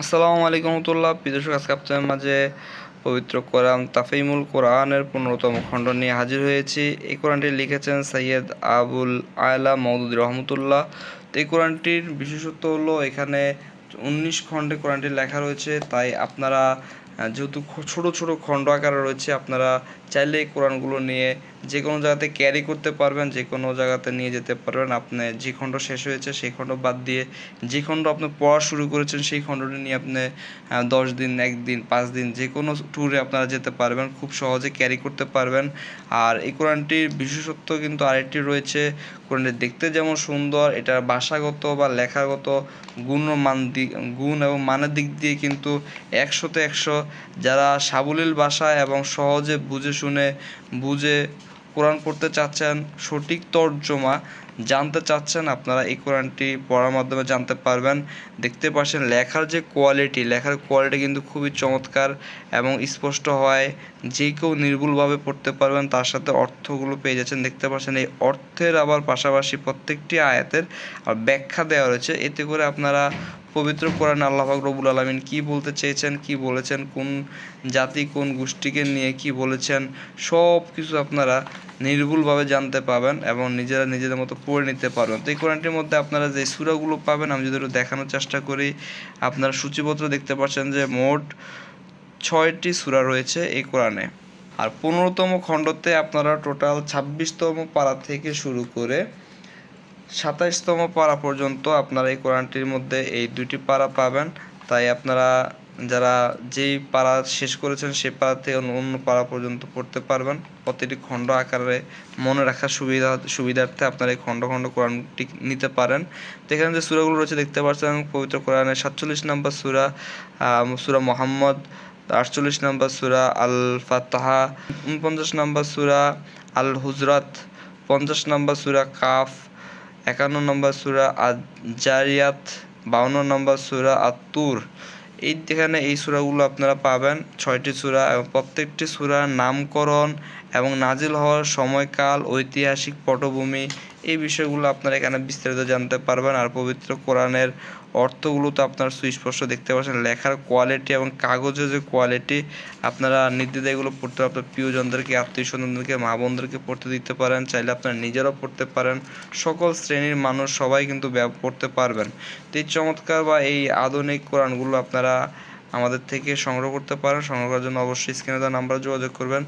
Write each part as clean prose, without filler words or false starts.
আসসালামু আলাইকুম রহমতুল্লাহ। প্রিয় দর্শক, আজকে আপনাদের মাঝে পবিত্র কোরআন তাফহিমুল কোরআনের 15তম খণ্ড নিয়ে হাজির হয়েছি। এই কোরআনটি লিখেছেন সৈয়দ আবুল আয়লা মওদুদী রহমতুল্লাহ। তো এই কোরআনটির বিশেষত্ব হলো এখানে 19 খণ্ডে কোরআনটি লেখা রয়েছে। তাই আপনারা যেহেতু ছোট ছোট খণ্ড আকারে রয়েছে, আপনারা চাইলে এই কোরআনগুলো নিয়ে যে কোনো জায়গাতে ক্যারি করতে পারবেন, যে কোনো জায়গাতে নিয়ে যেতে পারবেন। আপনি যে খণ্ড শেষ হয়েছে সেই খণ্ড বাদ দিয়ে যে খণ্ড আপনি পড়া শুরু করেছেন সেই খণ্ডটি নিয়ে আপনি 10 দিন, 1 দিন, 5 দিন যে কোনো ট্যুরে আপনারা যেতে পারবেন, খুব সহজে ক্যারি করতে পারবেন। আর এই কোরআনটির বিশেষত্ব কিন্তু আরেকটি রয়েছে। কোরআনটি দেখতে যেমন সুন্দর, এটার ভাষাগত বা লেখাগত গুণ এবং মানের দিক দিয়ে কিন্তু 100-তে 100। যারা সাবলীল ভাষা এবং সহজে বুঝে কোরআন পড়তে চাচ্ছেন, সঠিক তর্জমা জানতে চাচ্ছেন, আপনারা এই কোরআনটি পড়ার মাধ্যমে জানতে পারবেন। দেখতে পাচ্ছেন লেখার কোয়ালিটি কিন্তু খুবই চমৎকার এবং স্পষ্ট হয়। যে কেউ নির্ভুলভাবে পড়তে পারবেন, তার সাথে অর্থগুলো পেয়ে যাচ্ছেন। দেখতে পাচ্ছেন এই অর্থের আবার পাশাপাশি প্রত্যেকটি আয়াতের ব্যাখ্যা দেওয়া রয়েছে। এতে করে আপনারা পবিত্র কোরআনে আল্লাহ পাক রব্বুল আলামিন কী বলতে চেয়েছেন, কী বলেছেন, কোন জাতি কোন গোষ্ঠীকে নিয়ে কী বলেছেন, সব কিছু আপনারা নির্ভুলভাবে জানতে পাবেন এবং নিজেরা নিজেদের মতো পড়ে নিতে পারবেন। তো এই কোরআনটির মধ্যে আপনারা যে সূরাগুলো পাবেন, আমি যদি একটু দেখানোর চেষ্টা করি, আপনারা সূচিপত্র দেখতে পাচ্ছেন যে মোট 6টি সূরা রয়েছে এই কোরআনে। আর 15তম খণ্ডতে আপনারা টোটাল 26তম পারা থেকে শুরু করে 27তম পারা পর্যন্ত আপনারা এই কোরআনটির মধ্যে এই 2টি পারা পাবেন। তাই আপনারা যারা যেই পারা শেষ করেছেন সেই পারা থেকে অন্য পারা পর্যন্ত পড়তে পারবেন। প্রতিটি খণ্ড আকারে মনে রাখার সুবিধার্থে আপনারা এই খণ্ড খণ্ড কোরআনটি নিতে পারেন। তো এখানে যে সূরাগুলো রয়েছে দেখতে পাচ্ছেন, পবিত্র কোরআনের 47 নম্বর সূরা সূরা মুহাম্মদ, 48 নম্বর সূরা আল ফাতহা, 49 নম্বর সূরা আল হুজরাত, 50 নম্বর সূরা কাফ, 51 নম্বর সূরা আজ-জারিয়াত, 52 নম্বর সূরা আত-তুর। এখানে এই সূরাগুলো আপনারা পাবেন, 6টি সূরা, এবং প্রত্যেকটি সূরার নামকরণ এবং নাজিল হওয়ার সময়কাল, ঐতিহাসিক পটভূমি, এই বিষয়গুলো আপনারা এখানে বিস্তারিত জানতে পারবেন। আর পবিত্র কোরআনের অর্থগুলো তো আপনারা সুস্পষ্ট দেখতে পাচ্ছেন। লেখার কোয়ালিটি এবং কাগজের যে কোয়ালিটি, আপনারা নির্দ্বিধায় এগুলো পড়তে আপনার প্রিয়জনদেরকে, আত্মীয়স্বজনদেরকে, মা বোনদেরকে পড়তে দিতে পারেন। চাইলে আপনারা নিজেরাও পড়তে পারেন। সকল শ্রেণীর মানুষ সবাই কিন্তু পড়তে পারবেন। তো এই চমৎকার বা এই আধুনিক কোরআনগুলো আপনারা আমাদের থেকে সংগ্রহ করতে পারেন। সংগ্রহ করার জন্য অবশ্যই স্ক্রিনে দেওয়া নাম্বারে যোগাযোগ করবেন।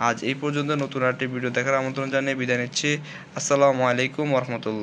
আজ এই পর্যন্ত। নতুন আরেকটি ভিডিও দেখার আমন্ত্রণ জানিয়ে বিদায় নিচ্ছি। আসসালামু আলাইকুম ওয়া রাহমাতুল্লাহ।